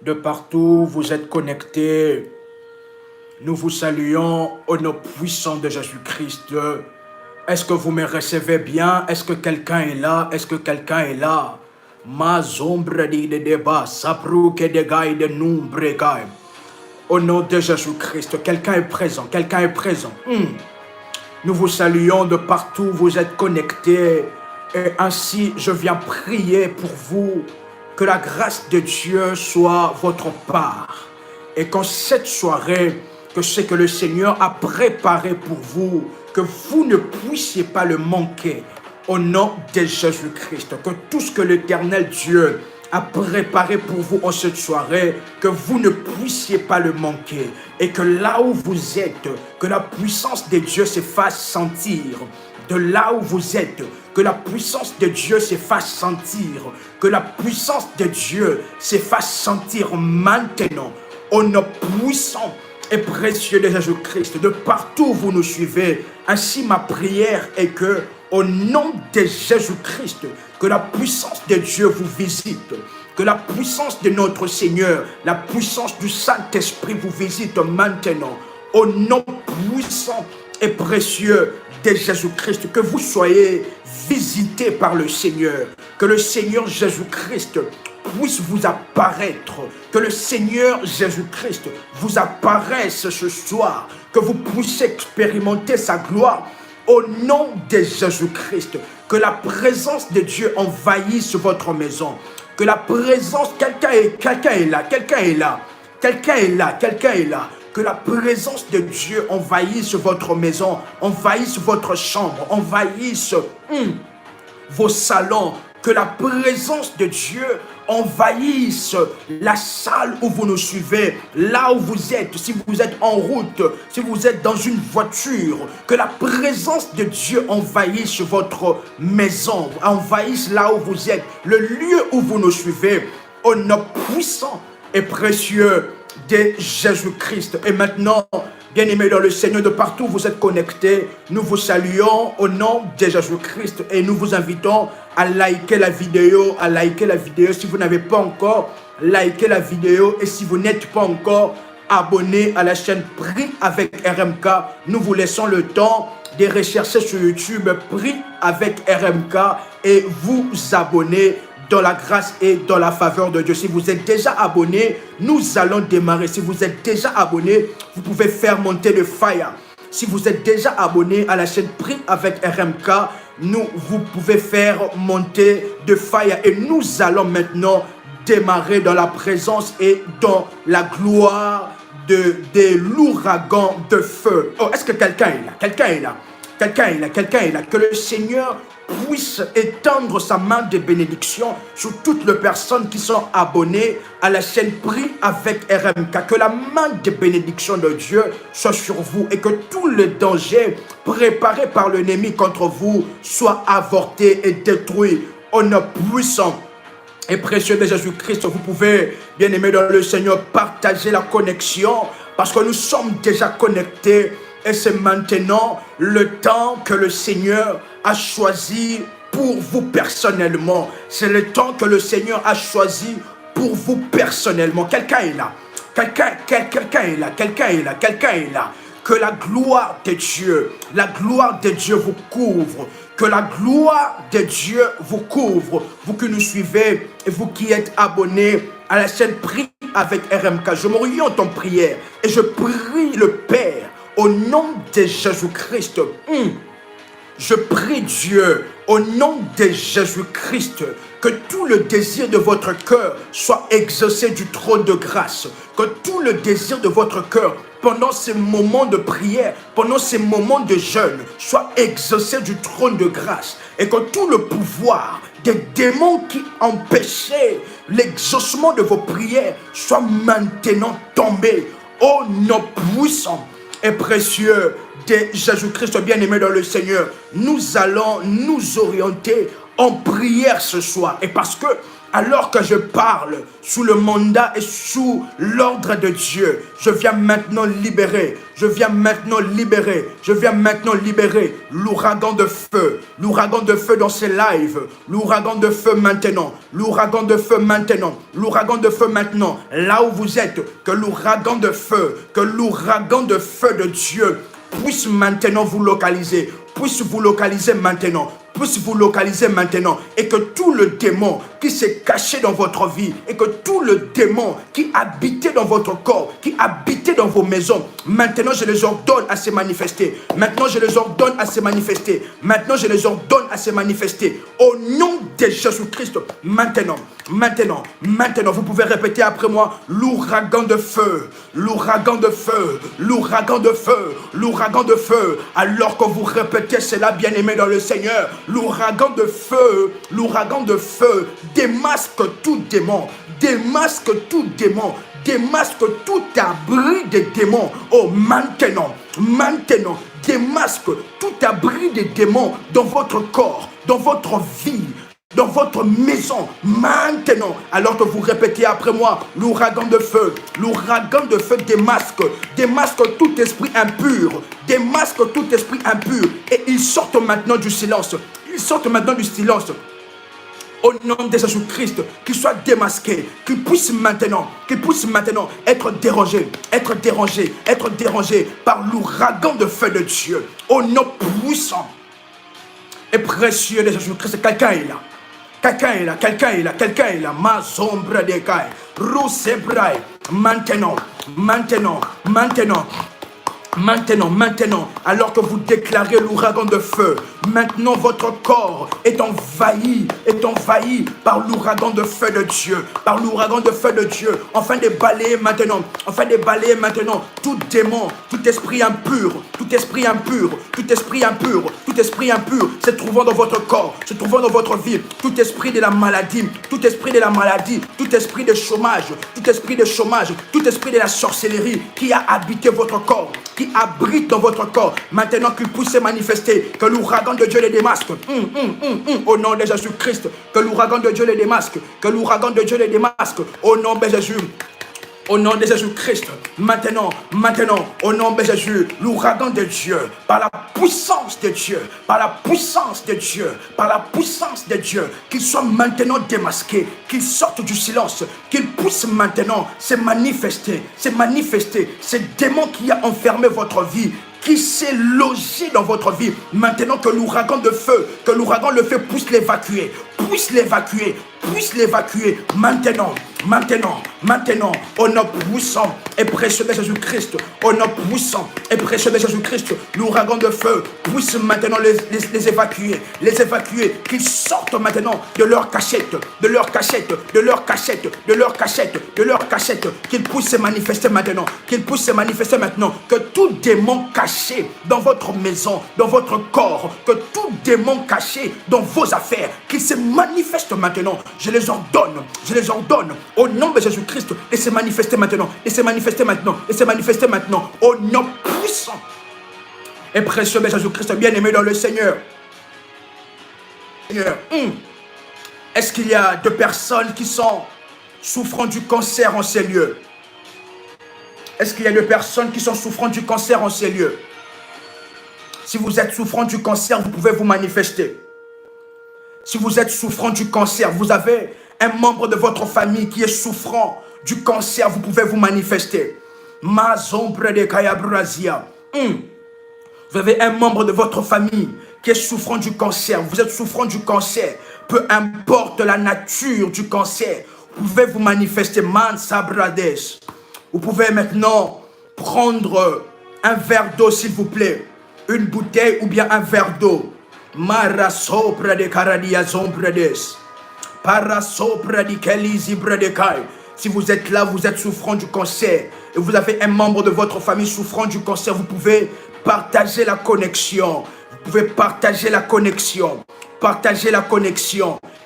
de partout où vous êtes connectés. Nous vous saluons au nom puissant de Jésus-Christ. Est-ce que vous me recevez bien? Est-ce que quelqu'un est là? Est-ce que quelqu'un est là? Ma zombre de débat, saprou que de gaï de nombre gaï. Au nom de Jésus-Christ, quelqu'un est présent, quelqu'un est présent. Nous vous saluons de partout où vous êtes connectés. Et ainsi, je viens prier pour vous que la grâce de Dieu soit votre part. Et qu'en cette soirée, que ce que le Seigneur a préparé pour vous, que vous ne puissiez pas le manquer. Au nom de Jésus-Christ, que tout ce que l'Éternel Dieu a préparé pour vous en cette soirée, que vous ne puissiez pas le manquer. Et que là où vous êtes, que la puissance de Dieu se fasse sentir. De là où vous êtes, que la puissance de Dieu se fasse sentir. Que la puissance de Dieu se fasse sentir maintenant. Au nom puissant et précieux de Jésus-Christ, de partout où vous nous suivez. Ainsi ma prière est que, au nom de Jésus-Christ, que la puissance de Dieu vous visite, que la puissance de notre Seigneur, la puissance du Saint-Esprit vous visite maintenant. Au nom puissant et précieux de Jésus-Christ, que vous soyez visités par le Seigneur, que le Seigneur Jésus-Christ puisse vous apparaître, que le Seigneur Jésus-Christ vous apparaisse ce soir, que vous puissiez expérimenter sa gloire au nom de Jésus-Christ, que la présence de Dieu envahisse votre maison, que la présence, quelqu'un est là, quelqu'un est là, quelqu'un est là, quelqu'un est là, que la présence de Dieu envahisse votre maison, envahisse votre chambre, envahisse vos salons, que la présence de Dieu envahisse la salle où vous nous suivez, là où vous êtes, si vous êtes en route, si vous êtes dans une voiture, que la présence de Dieu envahisse votre maison, envahisse là où vous êtes, le lieu où vous nous suivez, au nom puissant et précieux de Jésus-Christ. Et maintenant, bien-aimés dans le Seigneur, de partout où vous êtes connectés, nous vous saluons au nom de Jésus-Christ et nous vous invitons à liker la vidéo, si vous n'avez pas encore liké la vidéo et si vous n'êtes pas encore abonné à la chaîne Prie avec RMK, nous vous laissons le temps de rechercher sur YouTube Prie avec RMK et vous abonner dans la grâce et dans la faveur de Dieu. Si vous êtes déjà abonné, nous allons démarrer. Si vous êtes déjà abonné, vous pouvez faire monter le fire. Si vous êtes déjà abonné à la chaîne Prie avec RMK, vous pouvez faire monter de fire. Et nous allons maintenant démarrer dans la présence et dans la gloire de l'ouragan de feu. Oh, est-ce que quelqu'un est là? Quelqu'un est là? Quelqu'un est là? Quelqu'un est là? Que le Seigneur puisse étendre sa main de bénédiction sur toutes les personnes qui sont abonnées à la chaîne Prie avec RMK. Que la main de bénédiction de Dieu soit sur vous et que tous les dangers préparés par l'ennemi contre vous soient avortés et détruits au nom puissant et précieux de Jésus-Christ. Vous pouvez, bien aimé dans le Seigneur, partager la connexion parce que nous sommes déjà connectés. Et c'est maintenant le temps que le Seigneur a choisi pour vous personnellement. C'est le temps que le Seigneur a choisi pour vous personnellement. Quelqu'un est là. Quelqu'un est là. Quelqu'un est là. Quelqu'un est là. Que la gloire de Dieu vous couvre. Que la gloire de Dieu vous couvre. Vous qui nous suivez et vous qui êtes abonnés à la chaîne Prie avec RMK. Je m'oriente en prière et je prie le Père. Au nom de Jésus-Christ, je prie Dieu, au nom de Jésus-Christ, que tout le désir de votre cœur soit exaucé du trône de grâce. Que tout le désir de votre cœur, pendant ces moments de prière, pendant ces moments de jeûne, soit exaucé du trône de grâce. Et que tout le pouvoir des démons qui empêchaient l'exaucement de vos prières soit maintenant tombé. Au nom puissant et précieux de Jésus-Christ, bien-aimé dans le Seigneur, nous allons nous orienter en prière ce soir. Et parce que alors que je parle sous le mandat et sous l'ordre de Dieu, je viens maintenant libérer, je viens maintenant libérer, je viens maintenant libérer l'ouragan de feu dans ces lives, l'ouragan de feu maintenant, l'ouragan de feu maintenant, l'ouragan de feu maintenant, là où vous êtes, que l'ouragan de feu de Dieu puisse maintenant vous localiser, et que tout le démon qui s'est caché dans votre vie, et que tout le démon qui habitait dans votre corps, qui habitait dans vos maisons, maintenant je les ordonne à se manifester, au nom de Jésus-Christ, maintenant, vous pouvez répéter après moi, l'ouragan de feu, alors que vous répétez cela, bien-aimé dans le Seigneur, l'ouragan de feu, démasque tout démon, démasque tout abri de démons. Oh, maintenant, démasque tout abri de démons dans votre corps, dans votre vie, dans votre maison, maintenant, alors que vous répétez après moi, l'ouragan de feu démasque tout esprit impur, et ils sortent maintenant du silence, au nom de Jésus-Christ, qu'il soit démasqué, qu'il puisse maintenant être dérangé par l'ouragan de feu de Dieu, au nom puissant et précieux de Jésus-Christ. Quelqu'un est là, ma sombre de caille, roussebrai, maintenant, alors que vous déclarez l'ouragan de feu, maintenant votre corps est envahi par l'ouragan de feu de Dieu, afin de balayer maintenant, tout démon, tout esprit impur, se trouvant dans votre corps, se trouvant dans votre vie, tout esprit de la maladie, tout esprit de chômage, tout esprit de la sorcellerie qui a habité votre corps, qui abrite dans votre corps, maintenant qu'il puisse se manifester, que l'ouragan de Dieu les démasque, au nom de Jésus-Christ, que l'ouragan de Dieu les démasque, au nom de Jésus. Au nom de Jésus-Christ, maintenant, au nom de Jésus, l'ouragan de Dieu, par la puissance de Dieu, qu'il soit maintenant démasqué, qu'il sorte du silence, qu'il puisse maintenant se manifester, ce démon qui a enfermé votre vie, qui s'est logé dans votre vie, maintenant que l'ouragan de feu, puisse l'évacuer, maintenant, au nom puissant et précieux de Jésus-Christ, l'ouragan de feu puisse maintenant les évacuer, qu'ils sortent maintenant de leur cachette, qu'ils puissent se manifester maintenant, que tout démon caché dans votre maison, dans votre corps, que tout démon caché dans vos affaires, qu'il se manifeste maintenant, je les ordonne, au nom de Jésus-Christ, et se manifester maintenant, au nom puissant et précieux de Jésus-Christ, bien-aimé dans le Seigneur. Est-ce qu'il y a deux personnes qui sont souffrant du cancer en ces lieux? Est-ce qu'il y a deux personnes qui sont souffrant du cancer en ces lieux? Si vous êtes souffrant du cancer, vous pouvez vous manifester. Si vous êtes souffrant du cancer, vous avez un membre de votre famille qui est souffrant du cancer, vous pouvez vous manifester. Ma zombre de Kayabrazia. Vous avez un membre de votre famille qui est souffrant du cancer. Vous êtes souffrant du cancer. Peu importe la nature du cancer, vous pouvez vous manifester. Man Sabrades. Vous pouvez maintenant prendre un verre d'eau, s'il vous plaît. Une bouteille ou bien un verre d'eau. Mara sopra de Karadia Zombrades. Para sopra de Kelizi Bredekai. Si vous êtes là, vous êtes souffrant du cancer et vous avez un membre de votre famille souffrant du cancer, vous pouvez partager la connexion.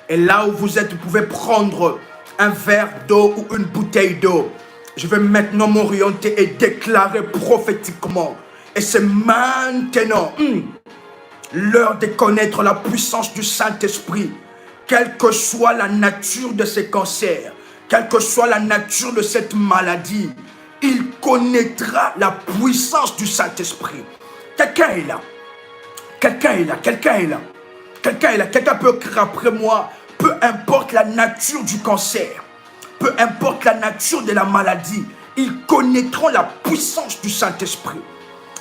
Et là où vous êtes, vous pouvez prendre un verre d'eau ou une bouteille d'eau. Je vais maintenant m'orienter et déclarer prophétiquement. Et c'est maintenant l'heure de connaître la puissance du Saint-Esprit quelle que soit la nature de ces cancers, quelle que soit la nature de cette maladie, il connaîtra la puissance du Saint-Esprit. Quelqu'un est là. Quelqu'un est là. Quelqu'un est là. Quelqu'un est là. Quelqu'un peut crier après moi. Peu importe la nature du cancer, peu importe la nature de la maladie, ils connaîtront la puissance du Saint-Esprit.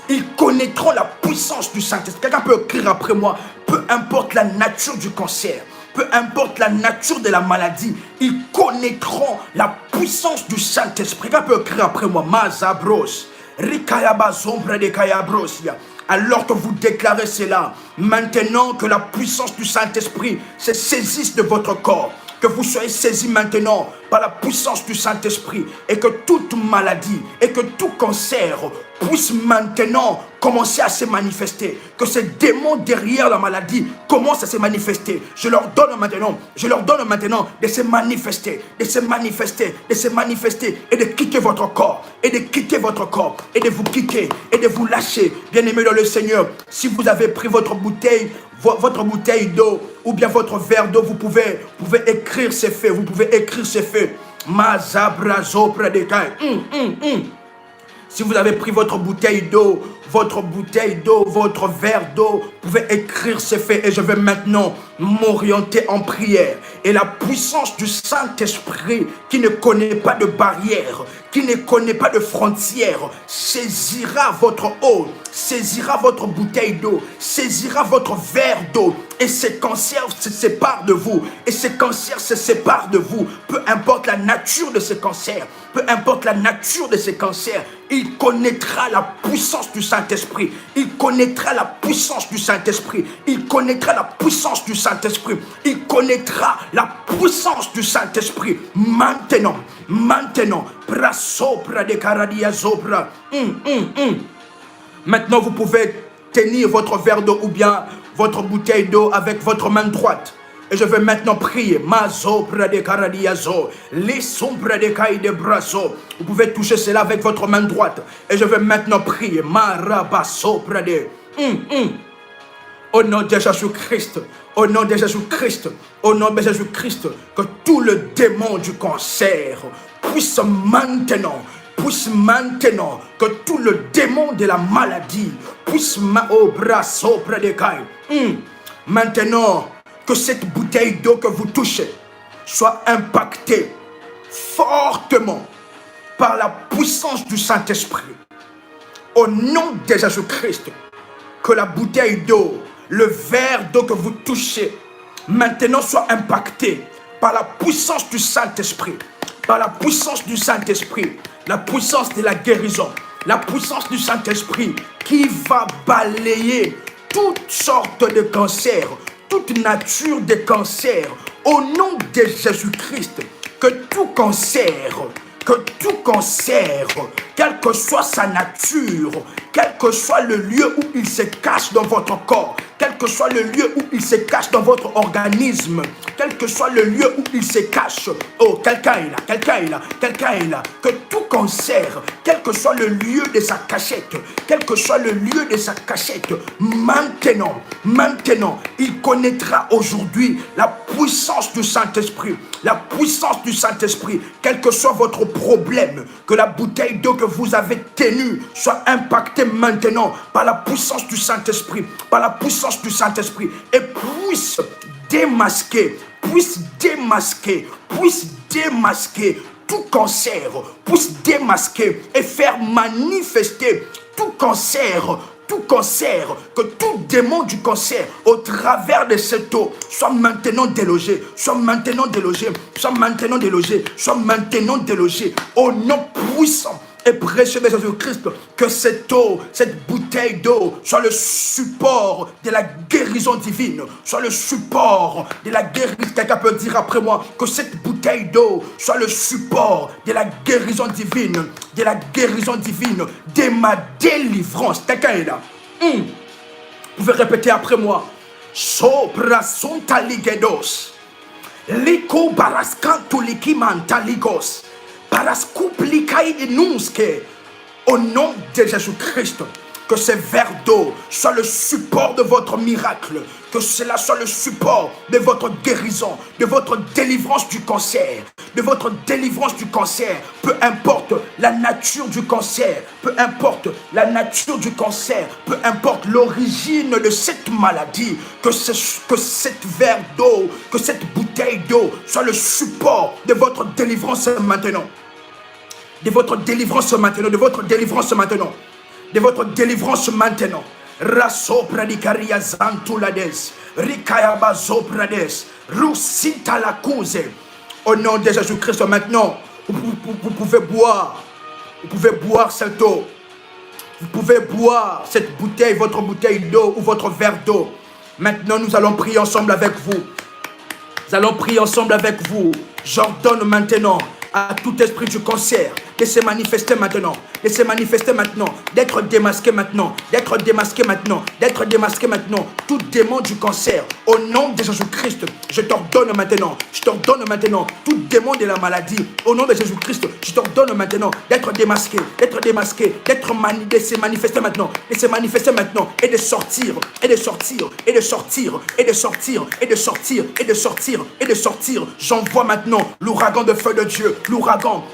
Ils connaîtront la puissance du Saint-Esprit. Quelqu'un peut crier après moi. Peu importe la nature du cancer, peu importe la nature de la maladie, ils connaîtront la puissance du Saint-Esprit. Quelqu'un peut crier après moi. Mazabros, Rikayaba Zombre de Kayabrosia. Alors que vous déclarez cela, maintenant que la puissance du Saint-Esprit se saisisse de votre corps, que vous soyez saisis maintenant par la puissance du Saint-Esprit et que toute maladie et que tout cancer puisse maintenant commencer à se manifester, que ces démons derrière la maladie commencent à se manifester. Je leur donne maintenant de se manifester, de se manifester, de se manifester et de quitter votre corps, et de quitter votre corps, et de vous quitter, et de vous lâcher. Bien-aimés dans le Seigneur, si vous avez pris votre bouteille d'eau ou bien votre verre d'eau, vous pouvez écrire ces faits, vous pouvez écrire ces faits. Mazabrazo prédécaille. Si vous avez pris votre bouteille d'eau, votre verre d'eau, vous pouvez écrire ces faits et je vais maintenant m'orienter en prière. Et la puissance du Saint-Esprit qui ne connaît pas de barrière, qui ne connaît pas de frontières, saisira votre eau, saisira votre bouteille d'eau, saisira votre verre d'eau et ces cancers se séparent de vous. Et ces cancers se séparent de vous. Peu importe la nature de ces cancers, peu importe la nature de ces cancers, il connaîtra la puissance du Saint-Esprit. Il connaîtra la puissance du Saint-Esprit. Il connaîtra la puissance du Saint-Esprit. Il connaîtra la puissance du Saint-Esprit. Maintenant. Prasopra de Karadia Zopra. Maintenant, vous pouvez tenir votre verre d'eau ou bien votre bouteille d'eau avec votre main droite. Et je vais maintenant prier. Mazopra de Karadiazo. Les sombres de Kai de Brasso. Vous pouvez toucher cela avec votre main droite. Et je vais maintenant prier. Marabasopra de. Au nom de Jésus-Christ. Au nom de Jésus-Christ. Au nom de Jésus-Christ. Que tout le démon du cancer puisse maintenant, que tout le démon de la maladie puisse au bras auprès des cailles. Maintenant, que cette bouteille d'eau que vous touchez soit impactée fortement par la puissance du Saint-Esprit. Au nom de Jésus-Christ, que la bouteille d'eau, le verre d'eau que vous touchez, maintenant soit impacté par la puissance du Saint-Esprit. Par la puissance du Saint-Esprit, la puissance de la guérison, la puissance du Saint-Esprit qui va balayer toutes sortes de cancers, toute nature de cancer. Au nom de Jésus-Christ, que tout cancer, quelle que soit sa nature, quel que soit le lieu où il se cache dans votre corps, quel que soit le lieu où il se cache dans votre organisme, quel que soit le lieu où il se cache, oh, quelqu'un est là, que tout cancer, quel que soit le lieu de sa cachette, maintenant, il connaîtra aujourd'hui la puissance du Saint-Esprit, quel que soit votre problème, que la bouteille d'eau que vous avez tenue soit impactée maintenant par la puissance du Saint-Esprit, et puisse démasquer tout cancer, puisse démasquer et faire manifester tout cancer, que tout démon du cancer au travers de cette eau soit maintenant délogé, au nom puissant et précieux de Jésus-Christ. Que cette eau, cette bouteille d'eau soit le support de la guérison divine, Quelqu'un peut dire après moi que cette bouteille d'eau soit le support de la guérison divine, de ma délivrance. Quelqu'un est là. Vous pouvez répéter après moi. Sopra sonta ligedos. Liko baraskantu likimanta ligos. Paraskuplikai inunske. Au nom de Jésus-Christ, que ces verres d'eau soient le support de votre miracle, que cela soit le support de votre guérison, de votre délivrance du cancer, de votre délivrance du cancer, peu importe la nature du cancer, peu importe la nature du cancer, peu importe l'origine de cette maladie, que cette verre d'eau, que cette bouteille d'eau soit le support de votre délivrance maintenant. De votre délivrance maintenant, de votre délivrance maintenant, de votre délivrance maintenant. Raso pradikaria zantulades, rikayabazo prades, rusita la cause. Au nom de Jésus-Christ maintenant, vous pouvez boire. Vous pouvez boire cette eau. Vous pouvez boire cette bouteille, votre bouteille d'eau ou votre verre d'eau. Maintenant, nous allons prier ensemble avec vous. Nous allons prier ensemble avec vous. J'ordonne maintenant à tout esprit du cancer de se manifester maintenant, de se manifester maintenant, d'être démasqué maintenant, d'être démasqué maintenant, d'être démasqué maintenant. Tout démon du cancer, au nom de Jésus-Christ, je t'ordonne maintenant, tout démon de la maladie, au nom de Jésus-Christ, je t'ordonne maintenant d'être démasqué, de se manifester maintenant, de se manifester maintenant, et de sortir, et de sortir, et de sortir, et de sortir, et de sortir, et de sortir, et de sortir. J'envoie maintenant l'ouragan de feu de Dieu, l'ouragan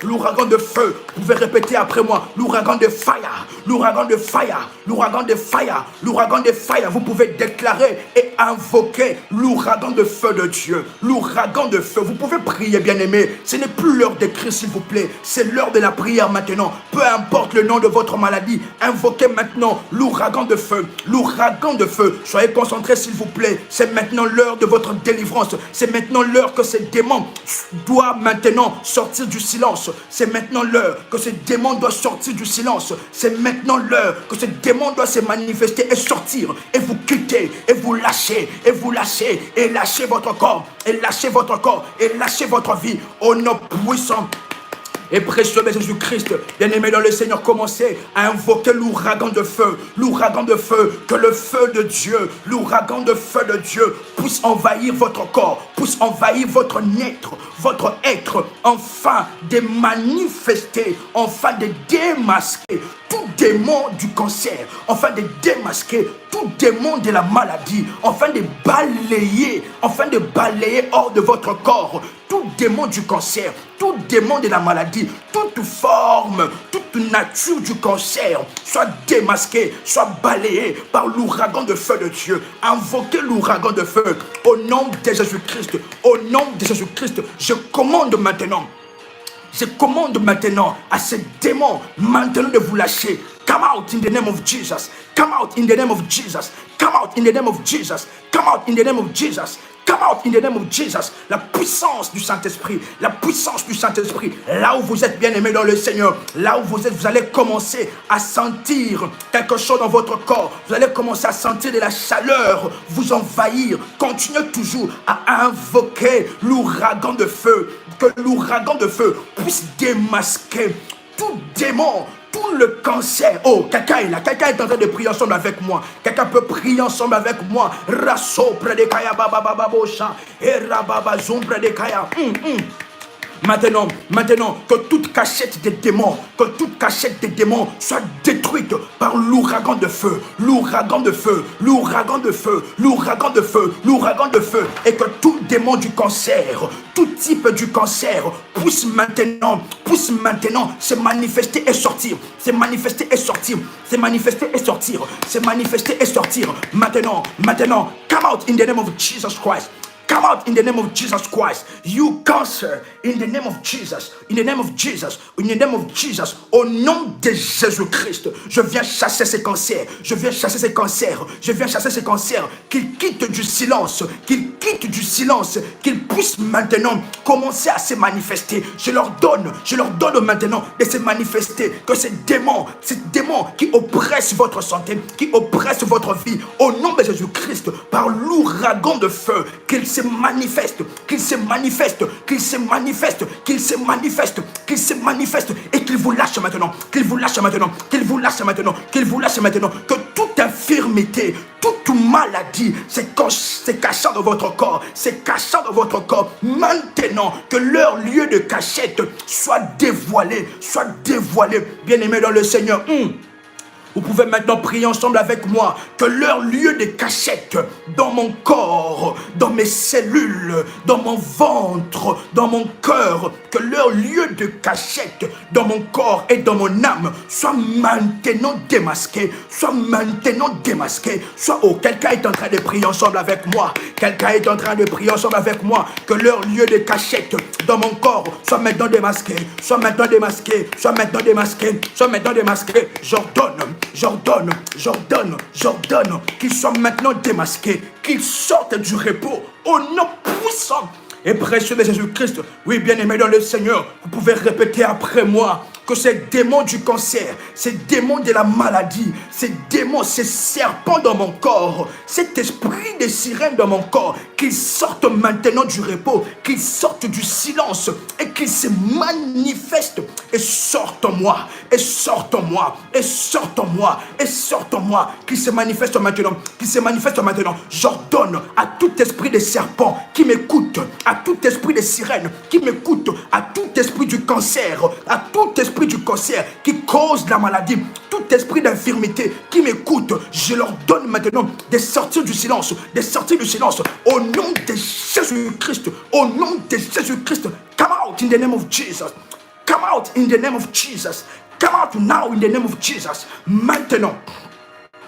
de feu. Vous pouvez répéter après moi, l'ouragan de fire, l'ouragan de fire, l'ouragan de fire, l'ouragan de fire. Vous pouvez déclarer et invoquer l'ouragan de feu de Dieu, l'ouragan de feu. Vous pouvez prier, bien-aimés. Ce n'est plus l'heure des cris, s'il vous plaît. C'est l'heure de la prière maintenant. Peu importe le nom de votre maladie, invoquez maintenant l'ouragan de feu, l'ouragan de feu. Soyez concentrés, s'il vous plaît. C'est maintenant l'heure de votre délivrance. C'est maintenant l'heure que ces démons doivent maintenant sortir du silence. C'est maintenant l'heure que ce démon doit sortir du silence. C'est maintenant l'heure que ce démon doit se manifester et sortir. Et vous quitter, et vous lâcher, et vous lâcher, et lâcher votre corps, et lâcher votre corps, et lâcher votre vie. Au nom puissant et précieux de Jésus-Christ, bien-aimé dans le Seigneur, commencez à invoquer l'ouragan de feu, que le feu de Dieu, l'ouragan de feu de Dieu puisse envahir votre corps, puisse envahir votre être, enfin de manifester, enfin de démasquer tout démon du cancer, enfin de démasquer tout démon de la maladie, enfin de balayer hors de votre corps tout démon du cancer, tout démon de la maladie, toute forme, toute nature du cancer, soit démasqué, soit balayé par l'ouragan de feu de Dieu. Invoquez l'ouragan de feu au nom de Jésus-Christ. Au nom de Jésus-Christ, je commande maintenant à ces démons maintenant de vous lâcher. Come out in the name of Jesus. Come out in the name of Jesus. Come out in the name of Jesus. Come out in the name of Jesus. Come out in the name of Jesus. La puissance du Saint-Esprit. La puissance du Saint-Esprit. Là où vous êtes bien-aimés dans le Seigneur, là où vous êtes, vous allez commencer à sentir quelque chose dans votre corps. Vous allez commencer à sentir de la chaleur vous envahir. Continuez toujours à invoquer l'ouragan de feu. Que l'ouragan de feu puisse démasquer tout démon, tout le cancer. Oh, quelqu'un est là, quelqu'un est en train de prier ensemble avec moi. Quelqu'un peut prier ensemble avec moi. Rasso près de Kaya Baba Baba Bosha et Rababa Zoom près de Kaya. Maintenant, que toute cachette des démons, soit détruite par l'ouragan de feu, l'ouragan de feu, et que tout démon du cancer, tout type du cancer puisse maintenant se manifester et sortir, maintenant, come out in the name of Jesus Christ. Come out in the name of Jesus Christ. You cancer, in the name of Jesus. In the name of Jesus. In the name of Jesus. Au nom de Jésus-Christ, je viens chasser ces cancers. Je viens chasser ces cancers. Qu'ils quittent du silence. Qu'ils puissent maintenant commencer à se manifester. Je leur donne maintenant de se manifester. Que ces démons qui oppressent votre santé, qui oppressent votre vie, au nom de Jésus-Christ, par l'ouragan de feu, qu'ils se manifestent, et qu'ils vous lâchent maintenant, que toute infirmité, toute maladie, c'est cachant dans votre corps, maintenant que leur lieu de cachette soit dévoilé, bien-aimé dans le Seigneur. Vous pouvez maintenant prier ensemble avec moi que leur lieu de cachette dans mon corps, dans mes cellules, dans mon ventre, dans mon cœur, que leur lieu de cachette dans mon corps et dans mon âme soit maintenant démasqué, soit maintenant démasqué, soit quelqu'un est en train de prier ensemble avec moi, quelqu'un est en train de prier ensemble avec moi, que leur lieu de cachette dans mon corps soit maintenant démasqué, soit maintenant démasqué, soit maintenant démasqué, soit maintenant démasqué. J'ordonne qu'ils soient maintenant démasqués, qu'ils sortent du repos au nom puissant et précieux de Jésus-Christ. Oui, bien-aimé dans le Seigneur, vous pouvez répéter après moi que ces démons du cancer, ces démons de la maladie, ces démons, ces serpents dans mon corps, cet esprit de sirène dans mon corps, qu'ils sortent maintenant du repos, qu'ils sortent du silence et qu'ils se manifestent et sortent en moi, et sortent en moi, et sortent en moi, et sortent en moi, qu'ils se manifestent maintenant, qu'ils se manifestent maintenant. J'ordonne à tout esprit de serpent qui m'écoute, à tout esprit de sirène qui m'écoute, à tout esprit du cancer, à tout esprit du cancer qui cause la maladie, tout esprit d'infirmité qui m'écoute, je leur donne maintenant de sortir du silence, de sortir du silence au nom de Jésus-Christ, au nom de Jésus-Christ. Come out in the name of Jesus. Come out in the name of Jesus. Come out now in the name of Jesus.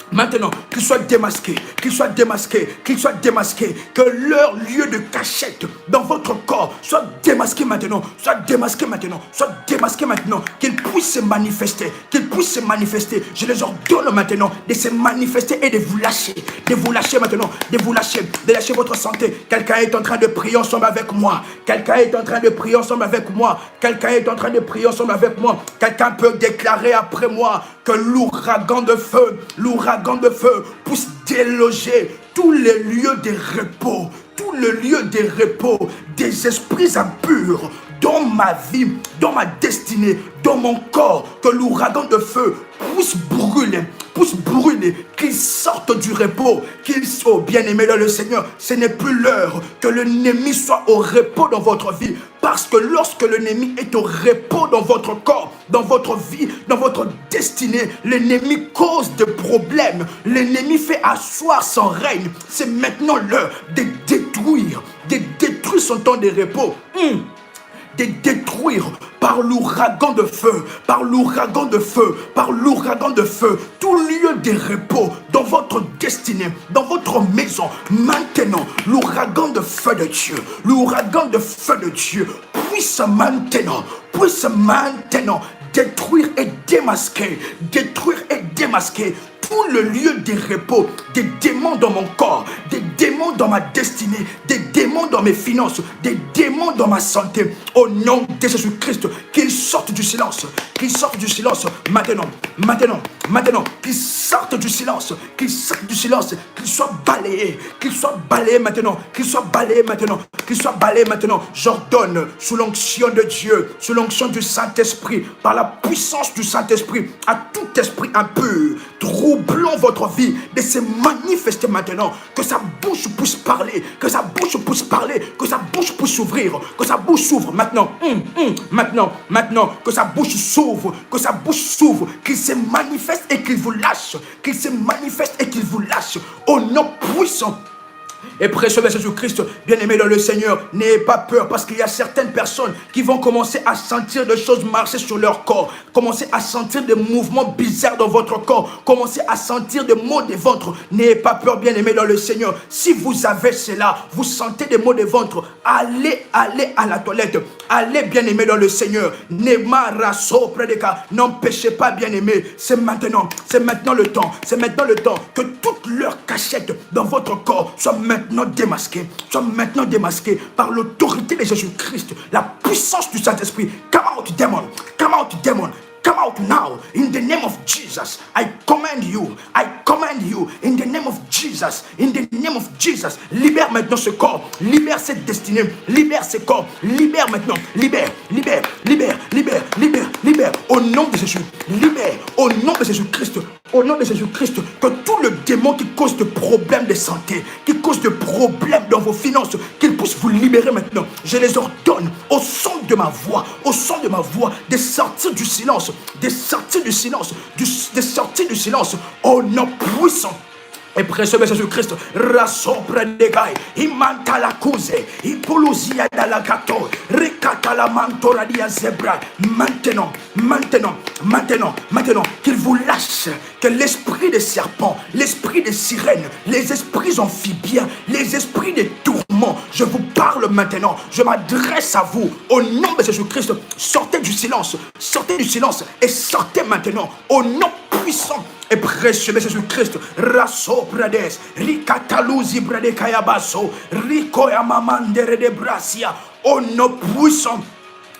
Maintenant, qu'ils soient démasqués, qu'ils soient démasqués, qu'ils soient démasqués, que leur lieu de cachette dans votre corps soit démasqué maintenant, soit démasqué maintenant, soit démasqué maintenant, qu'ils puissent se manifester, qu'ils puissent se manifester. Je les ordonne maintenant de se manifester et de vous lâcher maintenant, de lâcher votre santé. Quelqu'un est en train de prier ensemble avec moi, quelqu'un est en train de prier ensemble avec moi, quelqu'un est en train de prier ensemble avec moi, quelqu'un peut déclarer après moi que l'ouragan de feu puisse déloger tous les lieux de repos, tous les lieux de repos des esprits impurs dans ma vie, dans ma destinée, dans mon corps, que l'ouragan de feu puisse brûler, qu'ils sortent du repos, qu'ils soient bien-aimés dans le Seigneur. Ce n'est plus l'heure que l'ennemi soit au repos dans votre vie, parce que lorsque l'ennemi est au repos dans votre corps, dans votre vie, dans votre destinée, l'ennemi cause des problèmes, l'ennemi fait asseoir son règne. C'est maintenant l'heure de détruire son temps de repos. De détruire par l'ouragan de feu, par l'ouragan de feu, par l'ouragan de feu, tout lieu de repos dans votre destinée, dans votre maison. Maintenant, l'ouragan de feu de Dieu, l'ouragan de feu de Dieu puisse maintenant détruire et démasquer tout le lieu de repos des démons dans mon corps, des démons dans ma destinée, des démons dans mes finances, des démons dans ma santé. Au nom de Jésus-Christ, qu'ils sortent du silence, maintenant, qu'ils sortent du silence, qu'ils soient balayés maintenant, J'ordonne sous l'onction de Dieu, sous l'onction du Saint-Esprit, par la puissance du Saint-Esprit, à tout esprit impur, troublant votre vie, de se manifester maintenant, que sa bouche puisse parler, que sa bouche puisse s'ouvrir, que sa bouche s'ouvre maintenant, que sa bouche s'ouvre, qu'il se manifeste et qu'il vous lâche, au nom puissant et précieux de Jésus-Christ. Bien-aimés dans le Seigneur, n'ayez pas peur, parce qu'il y a certaines personnes qui vont commencer à sentir des choses marcher sur leur corps, commencer à sentir des mouvements bizarres dans votre corps, commencer à sentir des maux de ventre. N'ayez pas peur, bien-aimés dans le Seigneur. Si vous avez cela, vous sentez des maux de ventre, allez à la toilette, allez, bien-aimés dans le Seigneur. N'empêchez pas, bien-aimés. C'est maintenant le temps que toute leur cachette dans votre corps soit maintenant démasquée par l'autorité de Jésus-Christ, la puissance du Saint-Esprit. Come out, demon. Come out now, in the name of Jesus. I command you, in the name of Jesus, libère maintenant ce corps, libère cette destinée, libère ce corps, libère maintenant, libère, au nom de Jésus, libère, au nom de Jésus-Christ, au nom de Jésus-Christ, que tout le démon qui cause de problèmes de santé, qui cause de problèmes dans vos finances, qu'il puisse vous libérer maintenant. Je les ordonne au son de ma voix, de sortir du silence, de sortir du silence, de sortir du silence, au nom puissant et précieux de Jésus-Christ. Rasopre de gai, imanta la cuse, ipoluzia da la gato, ricata la mantora dia zebra. Maintenant, qu'il vous lâche, que l'esprit des serpents, l'esprit des sirènes, les esprits amphibiens, les esprits des tourments, je vous parle maintenant, je m'adresse à vous, au nom de Jésus-Christ. Sortez du silence et sortez maintenant, au nom puissant et précieux de Jésus-Christ. Rasso Brades, Ricataluzi Brade Kayabaso, Rico Yamamandere de Brasia, au nom puissant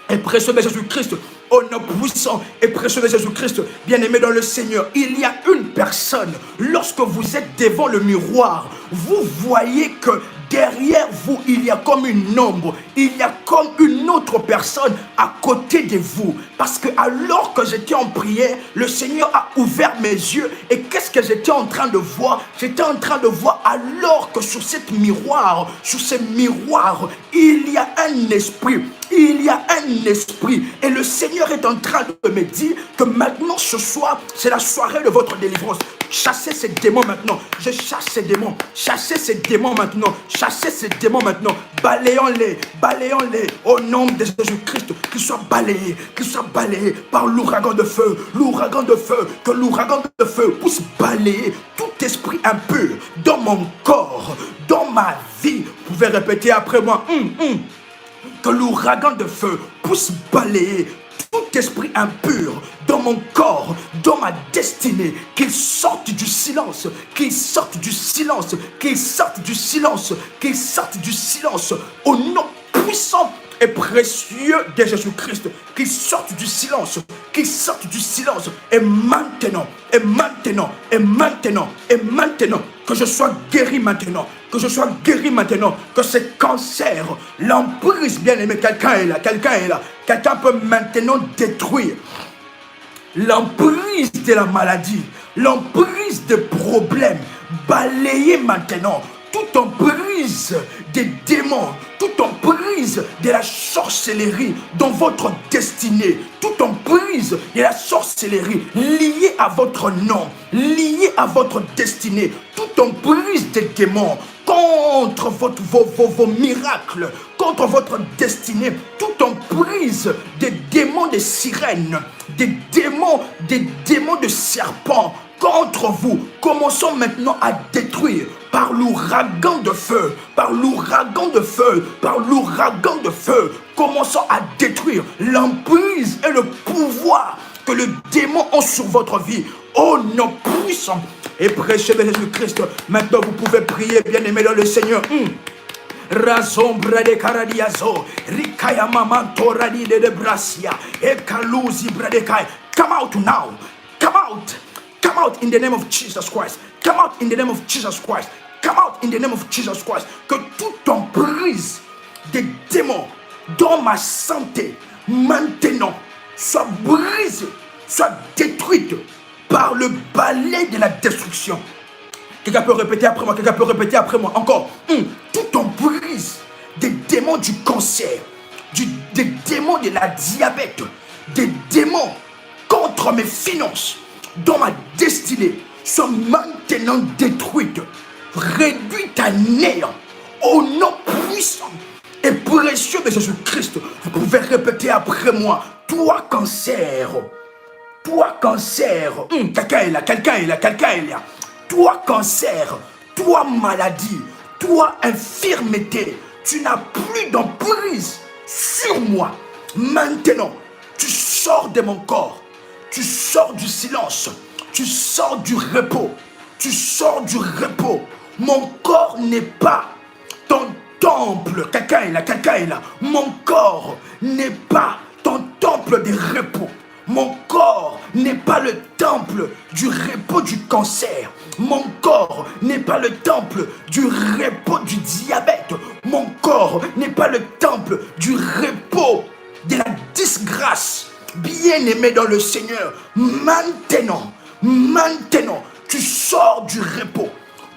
et précieux de Jésus-Christ. Au nom puissant et précieux de Jésus-Christ, bien-aimé dans le Seigneur, il y a une personne, lorsque vous êtes devant le miroir, vous voyez que derrière vous, il y a comme une ombre, il y a comme une autre personne à côté de vous. Parce que alors que j'étais en prière, le Seigneur a ouvert mes yeux. Et qu'est-ce que j'étais en train de voir? J'étais en train de voir alors que sur ces miroirs, il y a un esprit. Il y a un esprit. Et le Seigneur est en train de me dire que maintenant, ce soir, c'est la soirée de votre délivrance. Chassez ces démons maintenant. Je chasse ces démons. Chassez ces démons maintenant. Chassez ces démons maintenant. Balayons-les. Balayons-les. Au nom de Jésus-Christ. Qu'ils soient balayés. Qu'ils soient balayés par l'ouragan de feu. L'ouragan de feu. Que l'ouragan de feu puisse balayer tout esprit impur dans mon corps, dans ma vie. Vous pouvez répéter après moi. Que l'ouragan de feu puisse balayer tout esprit impur dans mon corps, dans ma destinée, qu'il sorte du silence, qu'il sorte du silence, qu'il sorte du silence, qu'il sorte du silence, au nom puissant et précieux de Jésus-Christ, qu'il sorte du silence, qu'il sorte du silence, et maintenant, que je sois guéri maintenant, que je sois guéri maintenant, que ce cancer, l'emprise, bien aimé, quelqu'un est là, quelqu'un peut maintenant détruire l'emprise de la maladie, l'emprise des problèmes, balayer maintenant toute emprise des démons, toute emprise de la sorcellerie dans votre destinée, toute emprise de la sorcellerie liée à votre nom, liée à votre destinée, toute emprise des démons contre vos miracles, contre votre destinée, toute emprise des démons de sirènes, des démons de serpents contre vous. Commençons maintenant à détruire par l'ouragan de feu, par l'ouragan de feu, par l'ouragan de feu. Commençons à détruire l'emprise et le pouvoir que le démon a sur votre vie. Oh nom puissant et précieux de Jésus-Christ. Maintenant vous pouvez prier, bien-aimé dans le Seigneur. Razombra de Caradiazo, Rikaya Mamanto Radi de Brasia, Ekaluzi Bradekai. Come out now. Come out. Come out in the name of Jesus Christ. Come out in the name of Jesus Christ. Come out in the name of Jesus Christ. Que toute emprise des démons dans ma santé maintenant soit brisée, soit détruite par le balai de la destruction. Quelqu'un peut répéter après moi, encore. Toute emprise des démons du cancer, des démons de la diabète, des démons contre mes finances, dans ma destinée, soit maintenant détruite, réduite à néant, au nom puissant et précieux de Jésus-Christ. Vous pouvez répéter après moi. Toi cancer, quelqu'un est là. Toi cancer, toi maladie, toi infirmité, tu n'as plus d'emprise sur moi. Maintenant, tu sors de mon corps. Tu sors du silence, tu sors du repos, Mon corps n'est pas ton temple. Quelqu'un est là. Mon corps n'est pas ton temple de repos. Mon corps n'est pas le temple du repos du cancer. Mon corps n'est pas le temple du repos du diabète. Mon corps n'est pas le temple du repos de la disgrâce. Bien-aimé dans le Seigneur, maintenant, Maintenant, tu sors du repos.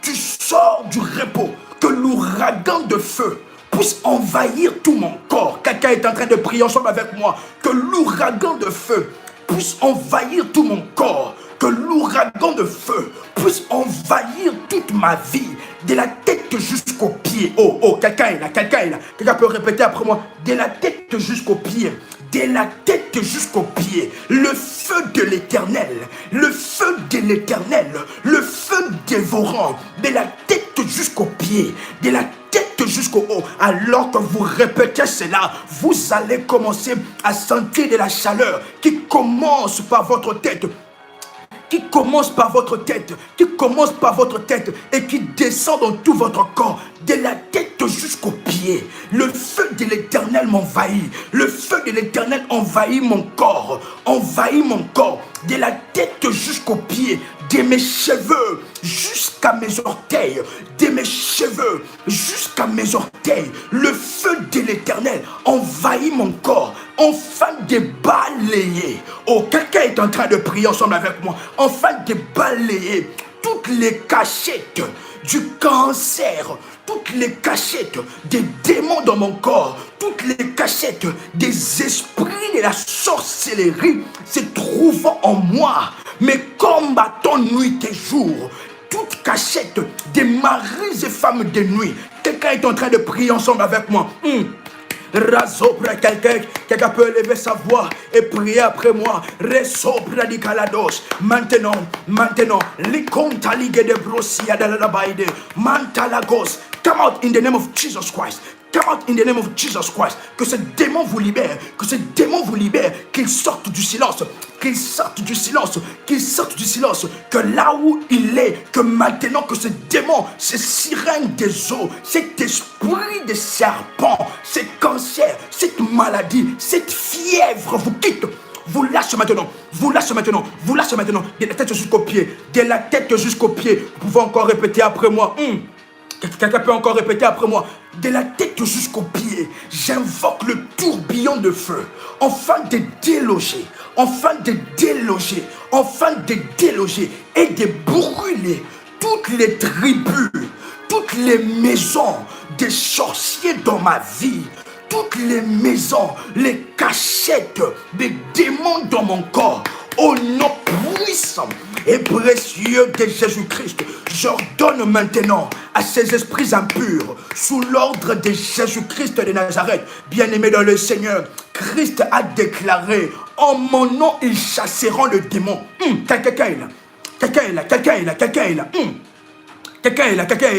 Tu sors du repos. Que l'ouragan de feu puisse envahir tout mon corps. Quelqu'un est en train de prier ensemble avec moi. Que l'ouragan de feu puisse envahir tout mon corps. Que l'ouragan de feu puisse envahir toute ma vie, de la tête jusqu'aux pieds. Oh, quelqu'un est là, quelqu'un est là. Quelqu'un peut répéter après moi. De la tête jusqu'aux pieds. De la tête jusqu'aux pieds. Le feu de l'Éternel. Le feu de l'Éternel. Le feu dévorant. De la tête jusqu'aux pieds. De la tête jusqu'au haut. Alors que vous répétez cela, vous allez commencer à sentir de la chaleur qui commence par votre tête. Qui commence par votre tête, qui commence par votre tête et qui descend dans tout votre corps, de la tête jusqu'aux pieds. Le feu de l'Éternel m'envahit. Le feu de l'Éternel envahit mon corps, de la tête jusqu'aux pieds, de mes cheveux jusqu'à mes orteils, de mes cheveux jusqu'à mes orteils. Le feu de l'Éternel envahit mon corps, enfin de balayer. Oh, quelqu'un est en train de prier ensemble avec moi. Enfin de balayer toutes les cachettes du cancer, toutes les cachettes des démons dans mon corps, toutes les cachettes des esprits de la sorcellerie se trouvant en moi, mais combattons nuit et jour. Toute cachette des maris et femmes de nuit. Quelqu'un est en train de prier ensemble avec moi. Razobra, quelqu'un peut élever sa voix et prier après moi. Resobra di Kalados. Maintenant, likonta ligue de brosia de la baide. Mantalagos. Come out in the name of Jesus Christ. Come out in the name of Jesus Christ. Que ce démon vous libère. Que ce démon vous libère. Qu'il sorte du silence. Qu'il sorte du silence. Qu'il sorte du silence. Que là où il est, que maintenant que ce démon, ces sirènes des eaux, cet esprit de serpent, ce cancer, cette maladie, cette fièvre vous quitte. Vous lâchez maintenant, vous lâchez maintenant, vous lâchez maintenant. De la tête jusqu'aux pieds. De la tête jusqu'aux pieds. Vous pouvez encore répéter après moi. Quelqu'un peut encore répéter après moi. De la tête jusqu'aux pieds, j'invoque le tourbillon de feu, afin de déloger, et de brûler toutes les tribus, toutes les maisons des sorciers dans ma vie, toutes les maisons, les cachettes des démons dans mon corps. Au nom puissant et précieux de Jésus-Christ, j'ordonne maintenant à ces esprits impurs, sous l'ordre de Jésus-Christ de Nazareth, bien-aimé dans le Seigneur, Christ a déclaré, en mon nom ils chasseront le démon. Quelqu'un est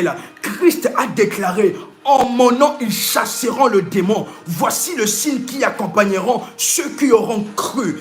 là. Christ a déclaré, en mon nom, ils chasseront le démon. Voici le signe qui accompagneront ceux qui auront cru.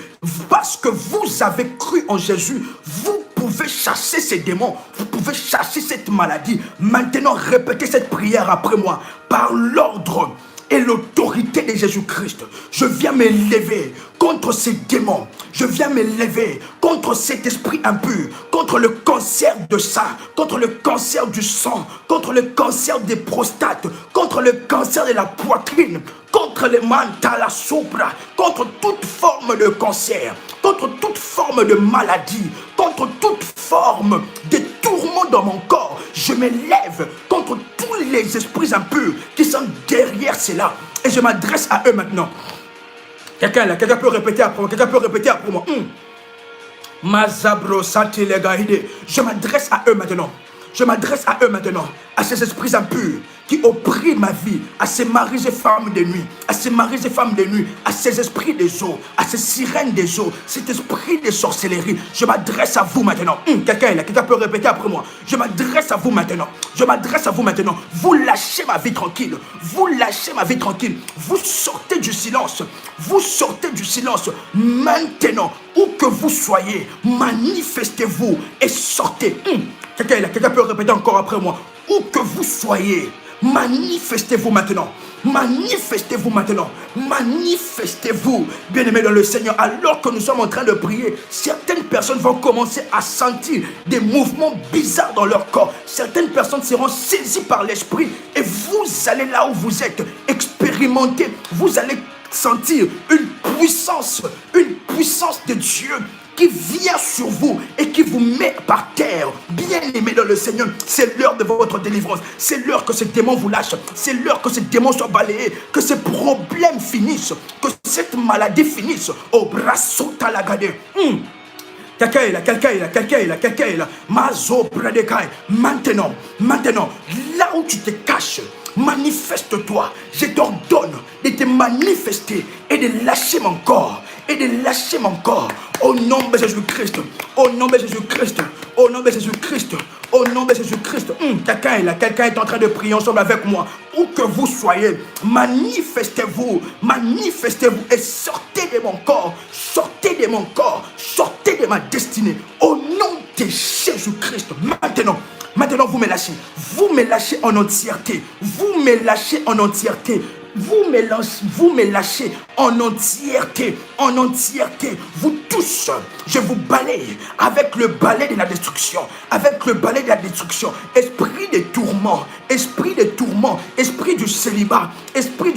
Parce que vous avez cru en Jésus, vous pouvez chasser ces démons. Vous pouvez chasser cette maladie. Maintenant, répétez cette prière après moi. Par l'ordre et l'autorité de Jésus-Christ, je viens me lever contre ces démons. Je viens me lever contre cet esprit impur, contre le cancer de sang, contre le cancer du sang, contre le cancer des prostates, contre le cancer de la poitrine, contre les mentala sopra, contre toute forme de cancer, contre toute forme de maladie, contre toute forme de tourment dans mon corps. Je me lève contre tous les esprits impurs qui sont derrière cela. Et je m'adresse à eux maintenant. Quelqu'un peut répéter après moi. Mazabro Santi Legaide. Je m'adresse à eux maintenant. À ces esprits impurs qui oppriment ma vie, à ces maris et femmes de nuit, à ces esprits des eaux, à ces sirènes des eaux, cet esprit de sorcellerie. Je m'adresse à vous maintenant. Quelqu'un peut répéter après moi. Je m'adresse à vous maintenant. Vous lâchez ma vie tranquille. Vous sortez du silence. Maintenant, où que vous soyez, manifestez-vous et sortez. Quelqu'un peut répéter encore après moi. Où que vous soyez, manifestez-vous maintenant. Bien-aimés dans le Seigneur, alors que nous sommes en train de prier, certaines personnes vont commencer à sentir des mouvements bizarres dans leur corps. Certaines personnes seront saisies par l'esprit et vous allez là où vous êtes expérimenter. Vous allez sentir une puissance de Dieu qui vient sur vous et qui vous met par terre. Bien-aimés dans le Seigneur, c'est l'heure de votre délivrance. C'est l'heure que ces démons vous lâchent. C'est l'heure que ces démons soient balayés, que ces problèmes finissent, que cette maladie finisse. Au bras talagade. Quelqu'un est là. Mazo Bradekai. Maintenant, là où tu te caches, manifeste-toi. Je t'ordonne de te manifester et de lâcher mon corps. Au nom de Jésus-Christ. Au nom de Jésus-Christ. Quelqu'un est en train de prier ensemble avec moi. Où que vous soyez, manifestez-vous et sortez de mon corps. Sortez de ma destinée. Au nom de Jésus-Christ. Maintenant, vous me lâchez. Vous me lâchez en entièreté. Vous me lâchez en entièreté. Vous tous, je vous balaye avec le balai de la destruction. Esprit de tourment, esprit du célibat, esprit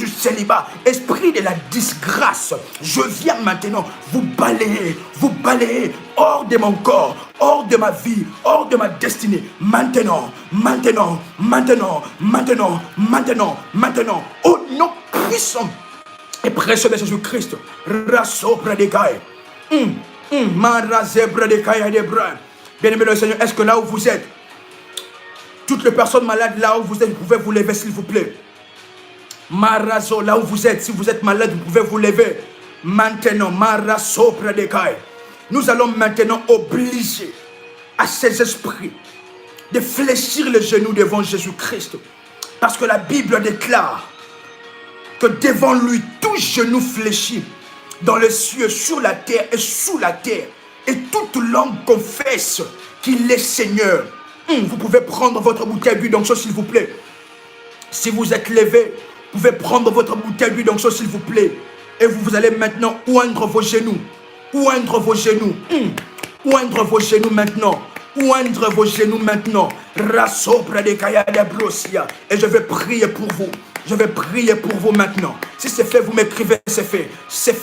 de la disgrâce. Je viens maintenant vous balayer hors de mon corps, hors de ma vie, hors de ma destinée. Maintenant, au nom puissant et précieux de Jésus-Christ. Rasso Bradekai. Bien-aimé le Seigneur, est-ce que là où vous êtes, toutes les personnes malades là où vous êtes, vous pouvez vous lever s'il vous plaît. Marazo, là où vous êtes, si vous êtes malade, vous pouvez vous lever. Maintenant, Marazo Bradekai. Nous allons maintenant obliger à ces esprits de fléchir les genoux devant Jésus-Christ. Parce que la Bible déclare que devant lui, tout genou fléchit dans les cieux, sur la terre et sous la terre. Et toute langue confesse qu'il est Seigneur. Vous pouvez prendre votre bouteille d'huile d'onction, s'il vous plaît. Si vous êtes levé, vous pouvez prendre votre bouteille d'huile d'onction, s'il vous plaît. Et vous allez maintenant oindre vos genoux. Oindre vos genoux maintenant. Rasopra de Kaya de Brosia. Et je vais prier pour vous. Maintenant. Si c'est fait, vous m'écrivez, c'est fait.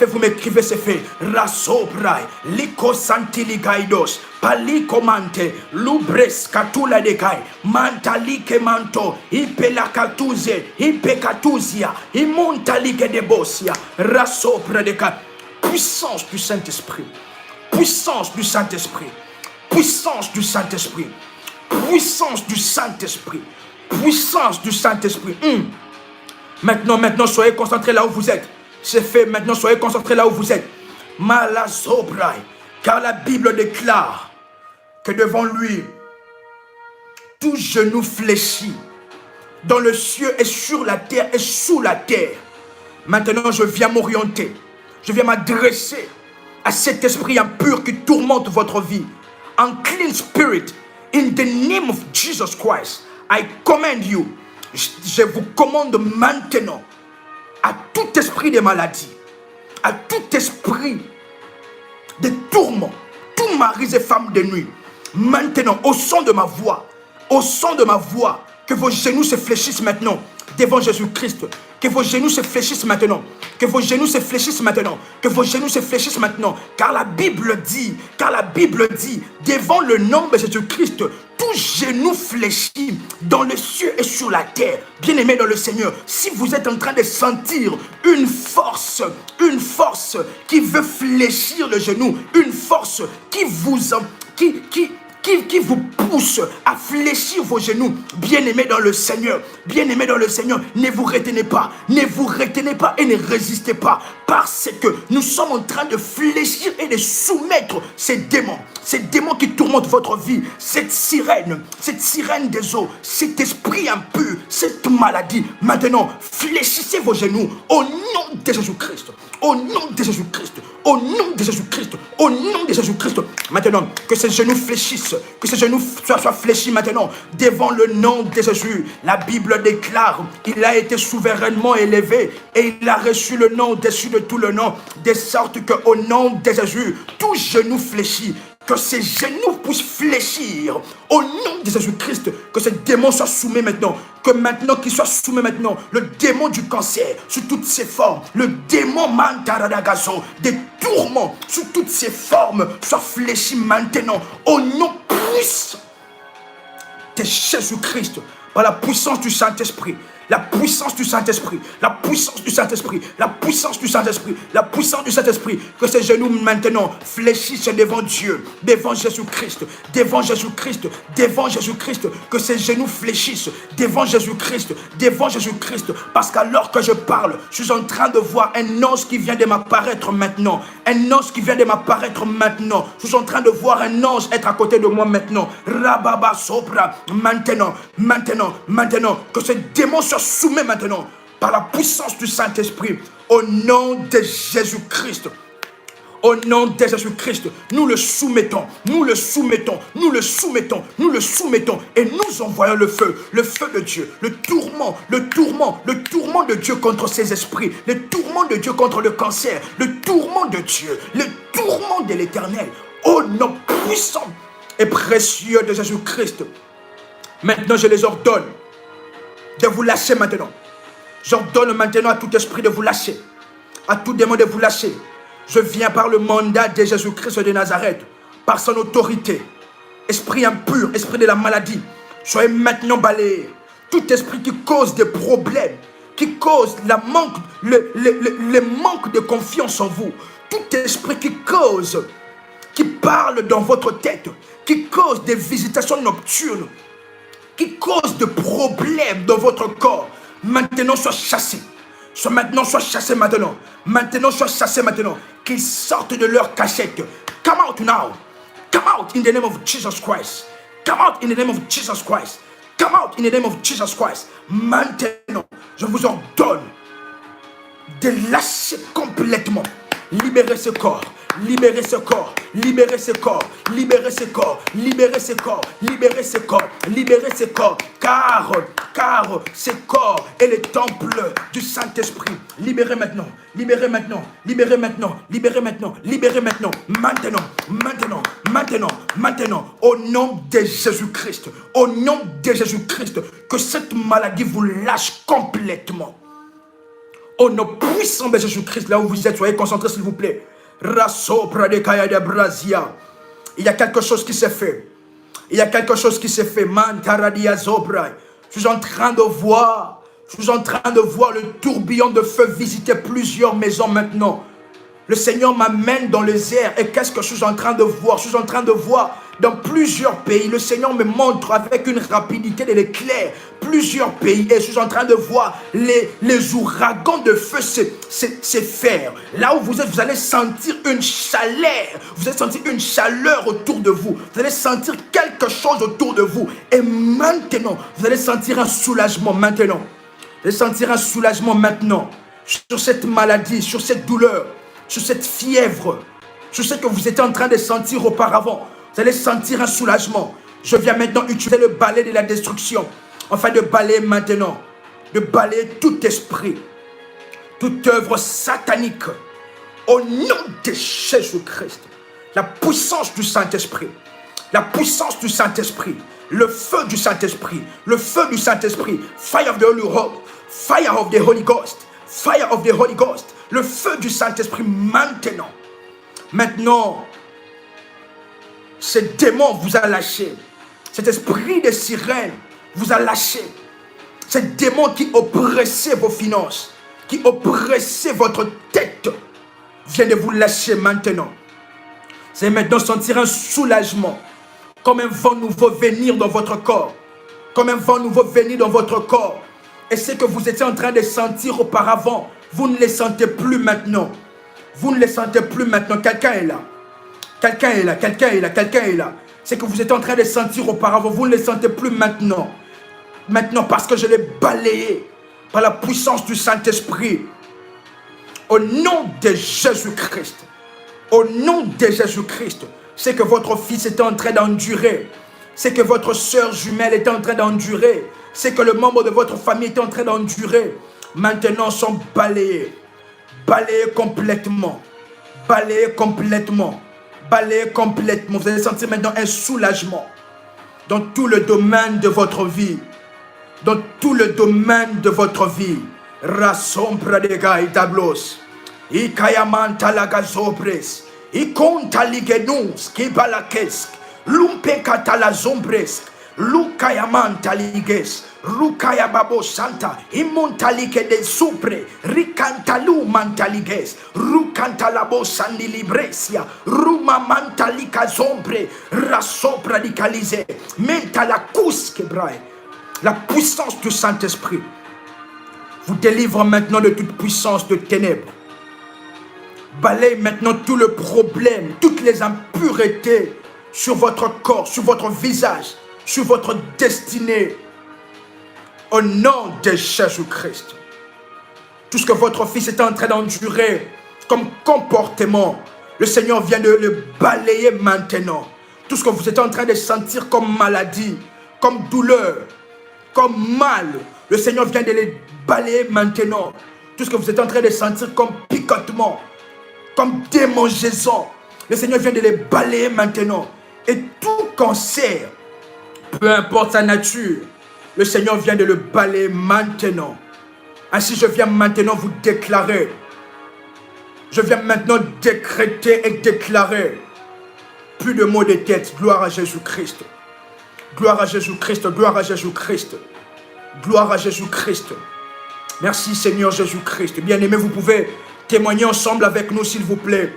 Vous m'écrivez, c'est fait. Rasopra. Liko Santili Gaidos. Pali Komante. Lubres Katula de Kai. Mantalike Manto. Ipela Katuze. Ipekatuzia. Imontalike de Bosia. Rasopra de Kai. Puissance du Saint-Esprit. Maintenant, soyez concentrés là où vous êtes. C'est fait, maintenant, soyez concentrés là où vous êtes. Malazobrai. Car la Bible déclare que devant lui, tout genou fléchit dans le ciel et sur la terre et sous la terre. Maintenant, je viens m'orienter. Je viens m'adresser à cet esprit impur qui tourmente votre vie. Unclean spirit, in the name of Jesus Christ, I command you. Je vous commande maintenant à tout esprit de maladie, à tout esprit de tourment, tous maris et femmes de nuit. Maintenant, au son de ma voix, que vos genoux se fléchissent maintenant devant Jésus-Christ. Que vos genoux se fléchissent maintenant. Car la Bible dit, devant le nom de Jésus-Christ, tout genou fléchit dans le ciel et sur la terre. Bien-aimés dans le Seigneur, si vous êtes en train de sentir une force qui veut fléchir le genou, une force qui vous pousse à fléchir vos genoux, bien-aimés dans le Seigneur, ne vous retenez pas et ne résistez pas, parce que nous sommes en train de fléchir et de soumettre ces démons qui tourmentent votre vie, cette sirène des eaux, cet esprit impur, cette maladie. Maintenant, fléchissez vos genoux au nom de Jésus-Christ. Maintenant, que ces genoux fléchissent, que ces genoux soient fléchis maintenant devant le nom de Jésus. La Bible déclare, il a été souverainement élevé et il a reçu le nom au-dessus de tout le nom, de sorte qu'au nom de Jésus, tout genou fléchit. Que ces genoux puissent fléchir au nom de Jésus-Christ. Que ces démons soient soumis maintenant. Que maintenant, qu'il soit soumis maintenant, le démon du cancer, sous toutes ses formes, le démon mantaradagazo, des tourments, sous toutes ses formes, soit fléchi maintenant, au nom puissant de Jésus-Christ, par la puissance du Saint-Esprit. La puissance du Saint-Esprit, la puissance du Saint-Esprit, la puissance du Saint-Esprit, la puissance du Saint-Esprit, que ces genoux maintenant fléchissent devant Dieu, devant Jésus-Christ, devant Jésus-Christ, devant Jésus-Christ, que ces genoux fléchissent devant Jésus-Christ, devant Jésus-Christ, parce qu'alors que je parle, je suis en train de voir un ange qui vient de m'apparaître maintenant, un ange qui vient de m'apparaître maintenant, je suis en train de voir un ange être à côté de moi maintenant, Rababa Sopra, maintenant, que ce démon soit soumis maintenant par la puissance du Saint-Esprit au nom de Jésus-Christ. Au nom de Jésus-Christ, nous le soumettons, nous le soumettons, nous le soumettons, nous le soumettons et nous envoyons le feu de Dieu, le tourment de Dieu contre ces esprits, le tourment de Dieu contre le cancer, le tourment de Dieu, le tourment de l'Éternel, au nom puissant et précieux de Jésus-Christ. Maintenant, je les ordonne de vous lâcher maintenant. J'ordonne maintenant à tout esprit de vous lâcher, à tout démon de vous lâcher. Je viens par le mandat de Jésus-Christ de Nazareth, par son autorité. Esprit impur, esprit de la maladie, soyez maintenant balayés. Tout esprit qui cause des problèmes, qui cause le manque de confiance en vous, tout esprit qui parle dans votre tête, qui cause des visitations nocturnes, qui cause de problèmes dans votre corps, maintenant soit chassé. Soit chassé maintenant. Qu'ils sortent de leur cachette. Come out now. Come out in the name of Jesus Christ. Come out in the name of Jesus Christ. Come out in the name of Jesus Christ. Maintenant, je vous ordonne de lâcher complètement. Libérez ce corps. Libérez ce corps, libérez ce corps, libérez ce corps, libérez ce corps, libérez ce corps, libérez ce corps, car ce corps est le temple du Saint-Esprit. Libérez maintenant, libérez maintenant, libérez maintenant, libérez maintenant, libérez maintenant, maintenant, au nom de Jésus-Christ, au nom de Jésus-Christ, que cette maladie vous lâche complètement. Au nom puissant de Jésus-Christ, là où vous êtes, soyez concentrés s'il vous plaît. Il y a quelque chose qui s'est fait. Il y a quelque chose qui s'est fait. Je suis en train de voir le tourbillon de feu visiter plusieurs maisons maintenant. Le Seigneur m'amène dans les airs. Et qu'est-ce que je suis en train de voir? Je suis en train de voir dans plusieurs pays. Le Seigneur me montre avec une rapidité de l'éclair plusieurs pays. Et je suis en train de voir les ouragans de feu se faire. Là où vous êtes, vous allez sentir une chaleur. Vous allez sentir une chaleur autour de vous. Vous allez sentir quelque chose autour de vous. Et maintenant, vous allez sentir un soulagement maintenant. Vous allez sentir un soulagement maintenant sur cette maladie, sur cette douleur, sur cette fièvre, sur ce que vous étiez en train de sentir auparavant. Vous allez sentir un soulagement. Je viens maintenant utiliser le balai de la destruction, afin de balayer maintenant, de balayer tout esprit, toute œuvre satanique, au nom de Jésus-Christ. La puissance du Saint-Esprit, la puissance du Saint-Esprit, le feu du Saint-Esprit, le feu du Saint-Esprit, fire of the Holy Ghost, fire of the Holy Ghost, fire of the Holy Ghost, le feu du Saint-Esprit maintenant. Maintenant, ce démon vous a lâché. Cet esprit de sirène vous a lâché. Ce démon qui oppressait vos finances, qui oppressait votre tête, vient de vous lâcher maintenant. Vous allez maintenant sentir un soulagement. Comme un vent nouveau venir dans votre corps. Comme un vent nouveau venir dans votre corps. Et ce que vous étiez en train de sentir auparavant, vous ne les sentez plus maintenant. Vous ne les sentez plus maintenant. Quelqu'un est là. Quelqu'un est là. Quelqu'un est là. Quelqu'un est là. Ce que vous étiez en train de sentir auparavant, vous ne les sentez plus maintenant. Maintenant, parce que je l'ai balayé par la puissance du Saint-Esprit. Au nom de Jésus-Christ. Au nom de Jésus-Christ. C'est que votre fils était en train d'endurer. C'est que votre soeur jumelle était en train d'endurer. C'est que le membre de votre famille était en train d'endurer. Maintenant sont balayés. Balayés complètement. Balayés complètement. Balayés complètement. Vous allez sentir maintenant un soulagement dans tout le domaine de votre vie. dans tout le domaine de votre vie. Rasombra de gaïtablos. Ikayamanta lagazobres. Ikonta ligenus kibalakesk. Lumpekata la zombresk. Lukayamanta liges. Rukaya babo santa. Imontalike de supre. Rikantalu mantaliges. Rukantalabo sandi libresia. Ruma mantalika zombre. Rasopra dicalize. Mentala kuske braille. La puissance du Saint-Esprit vous délivre maintenant de toute puissance de ténèbres. Balaye maintenant tout le problème, toutes les impuretés sur votre corps, sur votre visage, sur votre destinée. Au nom de Jésus-Christ. Tout ce que votre fils est en train d'endurer comme comportement, le Seigneur vient de le balayer maintenant. Tout ce que vous êtes en train de sentir comme maladie, comme douleur, comme mal, le Seigneur vient de les balayer maintenant. Tout ce que vous êtes en train de sentir comme picotement, comme démangeaison, le Seigneur vient de les balayer maintenant. Et tout cancer, peu importe sa nature, le Seigneur vient de le balayer maintenant. Ainsi, je viens maintenant vous déclarer. Je viens maintenant décréter et déclarer. Plus de mots de tête. Gloire à Jésus-Christ. Gloire à Jésus-Christ. Gloire à Jésus-Christ. Gloire à Jésus-Christ. Merci Seigneur Jésus-Christ. Bien-aimés, vous pouvez témoigner ensemble avec nous, s'il vous plaît.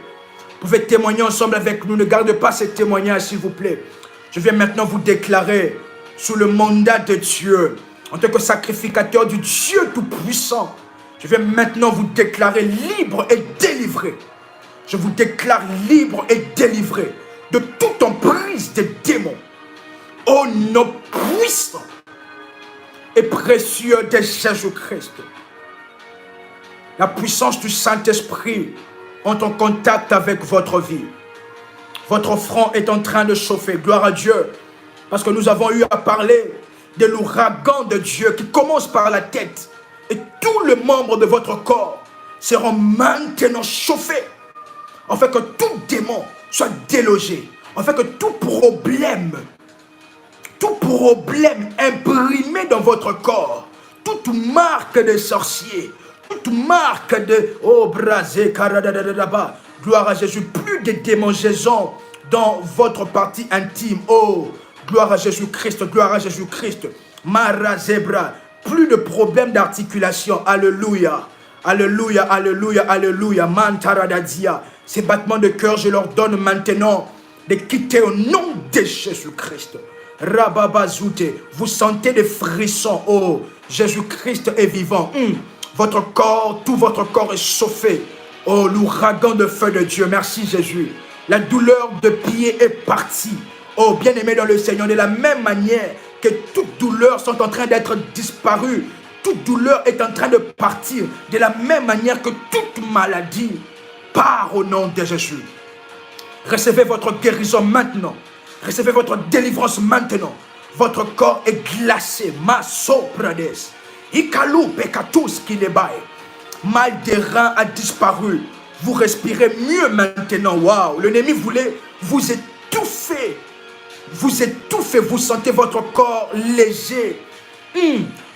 Vous pouvez témoigner ensemble avec nous. Ne gardez pas ce témoignage, s'il vous plaît. Je viens maintenant vous déclarer sous le mandat de Dieu, en tant que sacrificateur du Dieu Tout-Puissant. Je viens maintenant vous déclarer libre et délivré. Je vous déclare libre et délivré de toute emprise des démons. Au nom puissant et précieux de Jésus-Christ. La puissance du Saint-Esprit entre en contact avec votre vie. Votre front est en train de chauffer. Gloire à Dieu. Parce que nous avons eu à parler de l'ouragan de Dieu qui commence par la tête. Et tous les membres de votre corps seront maintenant chauffés. Afin que tout démon soit délogé. Afin que tout problème imprimé dans votre corps, toute marque de sorcier, toute marque de brasé, gloire à Jésus, plus de démangeaisons dans votre partie intime. Oh, gloire à Jésus-Christ, gloire à Jésus-Christ. Marazebra, plus de problèmes d'articulation. Alléluia, alléluia, alléluia, alléluia. Mantaradadia, ces battements de cœur, je leur donne maintenant de quitter au nom de Jésus-Christ. Rababazoute, vous sentez des frissons. Oh, Jésus-Christ est vivant. Votre corps, tout votre corps est chauffé. Oh, l'ouragan de feu de Dieu. Merci Jésus. La douleur de pied est partie. Oh, bien-aimé dans le Seigneur, de la même manière que toute douleur sont en train d'être disparues, toute douleur est en train de partir. De la même manière que toute maladie part au nom de Jésus. Recevez votre guérison maintenant. Recevez votre délivrance maintenant. Votre corps est glacé. Maso prades. Ikalou pekatus kilebaye. Mal des reins a disparu. Vous respirez mieux maintenant. Waouh. L'ennemi voulait vous étouffer. Vous étouffez. Vous sentez votre corps léger.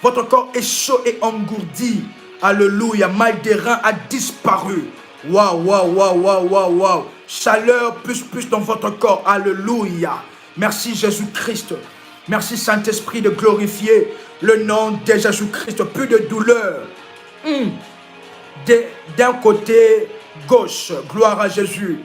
Votre corps est chaud et engourdi. Alléluia. Mal des reins a disparu. Waouh, waouh, waouh, waouh, waouh, waouh. Chaleur plus dans votre corps. Alléluia. Merci Jésus-Christ. Merci Saint-Esprit de glorifier le nom de Jésus-Christ. Plus de douleur. D'un côté gauche. Gloire à Jésus.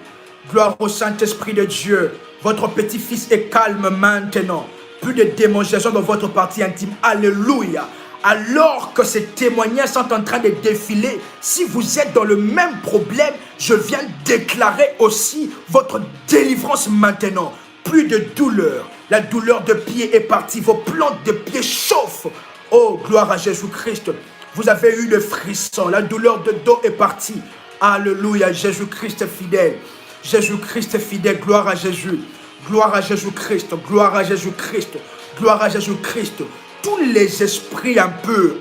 Gloire au Saint-Esprit de Dieu. Votre petit-fils est calme maintenant. Plus de démangeaisons dans votre partie intime. Alléluia. Alors que ces témoignages sont en train de défiler, si vous êtes dans le même problème, je viens déclarer aussi votre délivrance maintenant. Plus de douleur. La douleur de pied est partie. Vos plantes de pied chauffent. Oh, gloire à Jésus-Christ. Vous avez eu le frisson. La douleur de dos est partie. Alléluia. Jésus-Christ fidèle. Jésus-Christ fidèle. Gloire à Jésus. Gloire à Jésus-Christ. Gloire à Jésus-Christ. Gloire à Jésus-Christ. Tous les esprits un peu,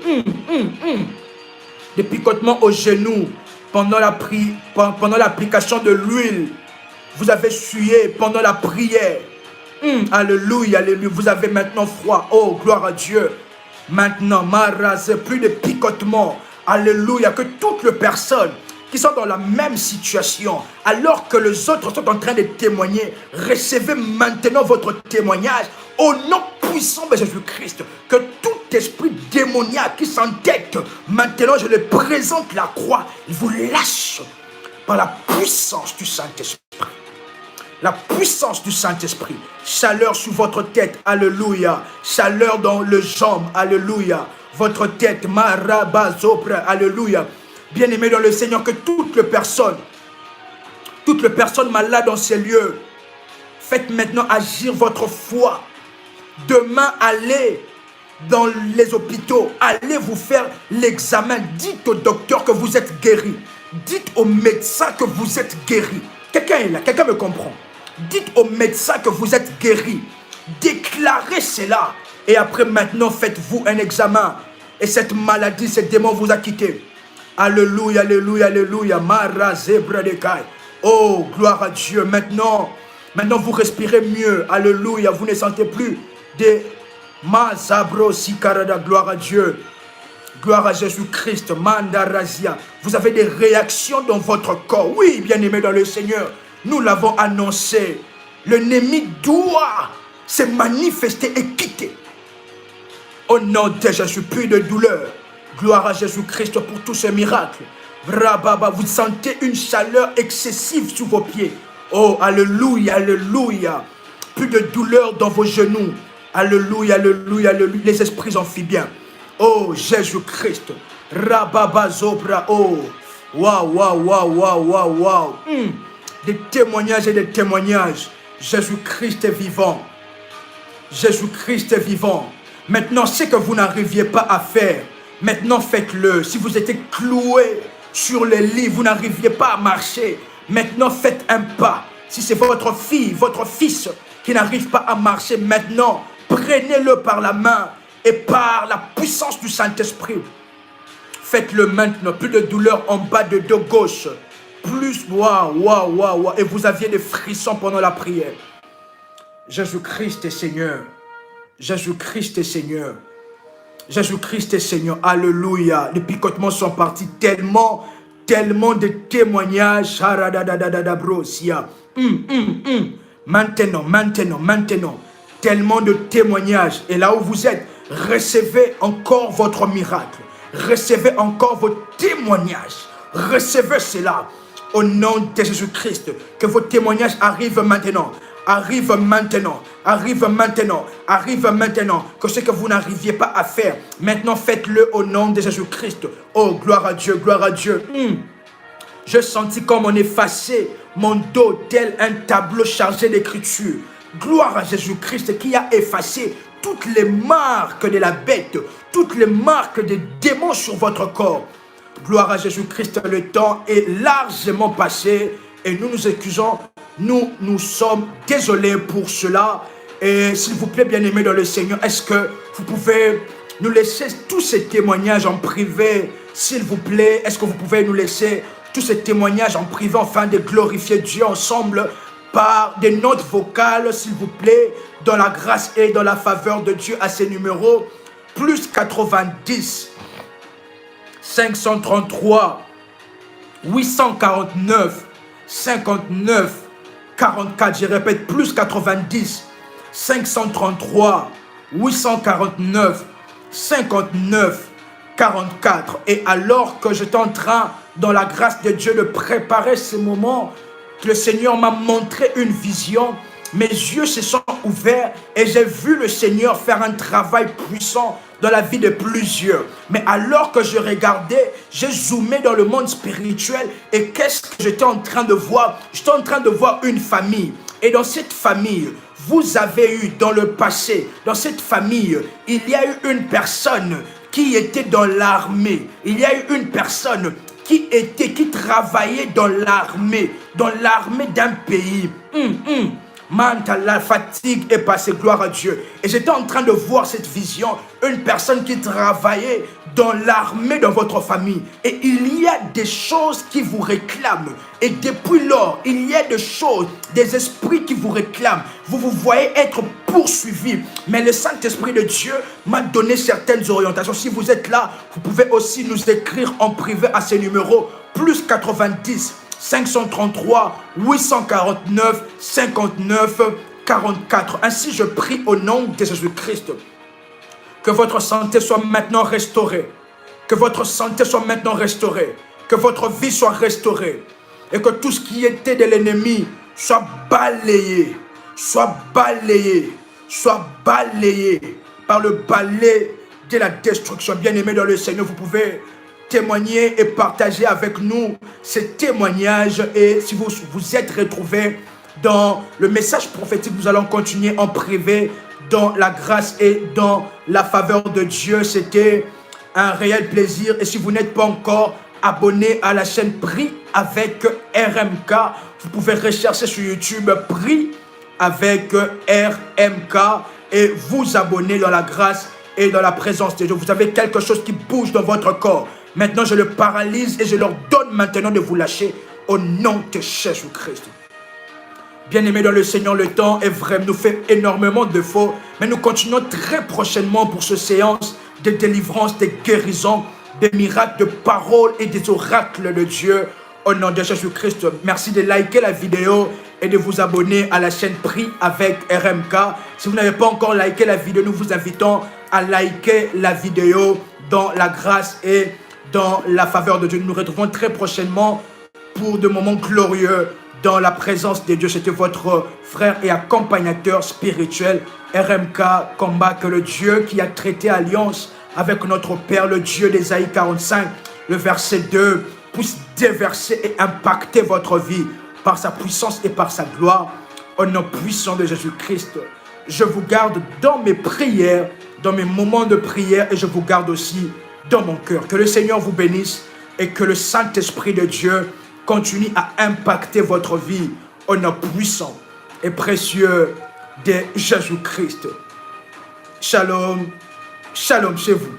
des picotements aux genoux pendant l'application de l'huile, vous avez sué pendant la prière. Alléluia, alléluia, vous avez maintenant froid. Oh, gloire à Dieu. Maintenant, Maraz, plus de picotement. Alléluia, que toutes les personnes qui sont dans la même situation, alors que les autres sont en train de témoigner, recevez maintenant votre témoignage au nom puissant de Jésus-Christ. Que tout esprit démoniaque qui s'entête, maintenant je le présente la croix, il vous lâche par la puissance du Saint-Esprit. La puissance du Saint-Esprit. Chaleur sur votre tête, alléluia. Chaleur dans les jambes, alléluia. Votre tête, marabazopra, alléluia. Bien-aimés dans le Seigneur, que toutes les personnes malades dans ces lieux, faites maintenant agir votre foi. Demain, allez dans les hôpitaux, allez vous faire l'examen. Dites au docteur que vous êtes guéri. Dites au médecin que vous êtes guéri. Quelqu'un est là, quelqu'un me comprend. Dites au médecin que vous êtes guéri. Déclarez cela. Et après, maintenant, faites-vous un examen. Et cette maladie, ce démon vous a quitté. Alléluia, alléluia, alléluia. Mara zebra de kai. Oh, gloire à Dieu. Maintenant, vous respirez mieux. Alléluia. Vous ne sentez plus des mazabro sikarada. Gloire à Dieu. Gloire à Jésus-Christ. Mandarazia. Vous avez des réactions dans votre corps. Oui, bien-aimés dans le Seigneur. Nous l'avons annoncé. L'ennemi doit se manifester et quitter. Au nom de Jésus, plus de douleur. Gloire à Jésus-Christ pour tous ces miracles. Brababa, vous sentez une chaleur excessive sous vos pieds. Oh, alléluia, alléluia. Plus de douleur dans vos genoux. Alléluia, alléluia, alléluia. Les esprits amphibiens. Oh, Jésus-Christ. Rababa zobra. Oh, waouh, waouh, waouh, waouh, waouh, waouh. Des témoignages et des témoignages. Jésus-Christ est vivant. Jésus-Christ est vivant. Maintenant, ce que vous n'arriviez pas à faire, maintenant faites-le. Si vous étiez cloué sur le lit, vous n'arriviez pas à marcher, maintenant faites un pas. Si c'est votre fille, votre fils qui n'arrive pas à marcher, maintenant, prenez-le par la main et par la puissance du Saint-Esprit. Faites-le maintenant. Plus de douleur en bas de dos gauche. Plus, waouh, waouh, waouh, waouh. Et vous aviez des frissons pendant la prière. Jésus-Christ est Seigneur. Jésus-Christ est Seigneur. Jésus-Christ est Seigneur. Alléluia. Les picotements sont partis tellement de témoignages. Maintenant. Tellement de témoignages. Et là où vous êtes, recevez encore votre miracle. Recevez encore vos témoignages. Recevez cela. Au nom de Jésus-Christ, que vos témoignages arrivent maintenant. Arrive maintenant, arrive maintenant, arrive maintenant. Que ce que vous n'arriviez pas à faire, maintenant faites-le au nom de Jésus-Christ. Oh, gloire à Dieu, gloire à Dieu. Je sentis comme on effaçait mon dos tel un tableau chargé d'écriture. Gloire à Jésus-Christ qui a effacé toutes les marques de la bête, toutes les marques des démons sur votre corps. Gloire à Jésus-Christ, le temps est largement passé et nous nous excusons. Nous sommes désolés pour cela. Et s'il vous plaît, bien-aimés dans le Seigneur, est-ce que vous pouvez nous laisser tous ces témoignages en privé? S'il vous plaît, est-ce que vous pouvez nous laisser tous ces témoignages en privé afin de glorifier Dieu ensemble par des notes vocales, s'il vous plaît, dans la grâce et dans la faveur de Dieu à ces numéros? Plus 90 533 849 59 44, je répète, plus 90 533 849 59 44. Et alors que j'étais en train, dans la grâce de Dieu, de préparer ce moment, le Seigneur m'a montré une vision. Mes yeux se sont ouverts et j'ai vu le Seigneur faire un travail puissant dans la vie de plusieurs. Mais alors que je regardais, j'ai zoomé dans le monde spirituel et qu'est-ce que j'étais en train de voir? J'étais en train de voir une famille. Et dans cette famille, vous avez eu dans le passé, dans cette famille, il y a eu une personne qui était dans l'armée. Il y a eu une personne qui travaillait dans l'armée d'un pays. Manta, la fatigue est passée, gloire à Dieu. Et j'étais en train de voir cette vision, une personne qui travaillait dans l'armée de votre famille. Et il y a des choses qui vous réclament. Et depuis lors, il y a des choses, des esprits qui vous réclament. Vous vous voyez être poursuivi. Mais le Saint-Esprit de Dieu m'a donné certaines orientations. Si vous êtes là, vous pouvez aussi nous écrire en privé à ces numéros. Plus 90 533 849 59 44. Ainsi, je prie au nom de Jésus-Christ que votre santé soit maintenant restaurée. Que votre santé soit maintenant restaurée. Que votre vie soit restaurée. Et que tout ce qui était de l'ennemi soit balayé. Soit balayé. Soit balayé par le balai de la destruction. Bien-aimés dans le Seigneur, vous pouvez témoigner et partager avec nous ces témoignages. Et si vous vous êtes retrouvés dans le message prophétique, nous allons continuer en privé dans la grâce et dans la faveur de Dieu. C'était un réel plaisir. Et si vous n'êtes pas encore abonné à la chaîne Prie avec RMK, vous pouvez rechercher sur YouTube Prie avec RMK et vous abonner dans la grâce et dans la présence de Dieu. Vous avez quelque chose qui bouge dans votre corps. Maintenant, je le paralyse et je leur donne maintenant de vous lâcher au nom de Jésus-Christ. Bien-aimés dans le Seigneur, le temps est vrai, nous fait énormément de faux, mais nous continuons très prochainement pour ce séance de délivrance, de guérison, des miracles, de paroles et des oracles de Dieu au nom de Jésus-Christ. Merci de liker la vidéo et de vous abonner à la chaîne Prie avec RMK. Si vous n'avez pas encore liké la vidéo, nous vous invitons à liker la vidéo dans la grâce et dans la faveur de Dieu. Nous nous retrouvons très prochainement pour de moments glorieux dans la présence de Dieu. C'était votre frère et accompagnateur spirituel RMK Combat. Que le Dieu qui a traité alliance avec notre Père, le Dieu d'Ésaïe 45, le verset 2, puisse déverser et impacter votre vie par sa puissance et par sa gloire au nom puissant de Jésus-Christ. Je vous garde dans mes prières, dans mes moments de prière, et je vous garde aussi dans mon cœur. Que le Seigneur vous bénisse et que le Saint-Esprit de Dieu continue à impacter votre vie au nom puissant et précieux de Jésus-Christ. Shalom, shalom chez vous.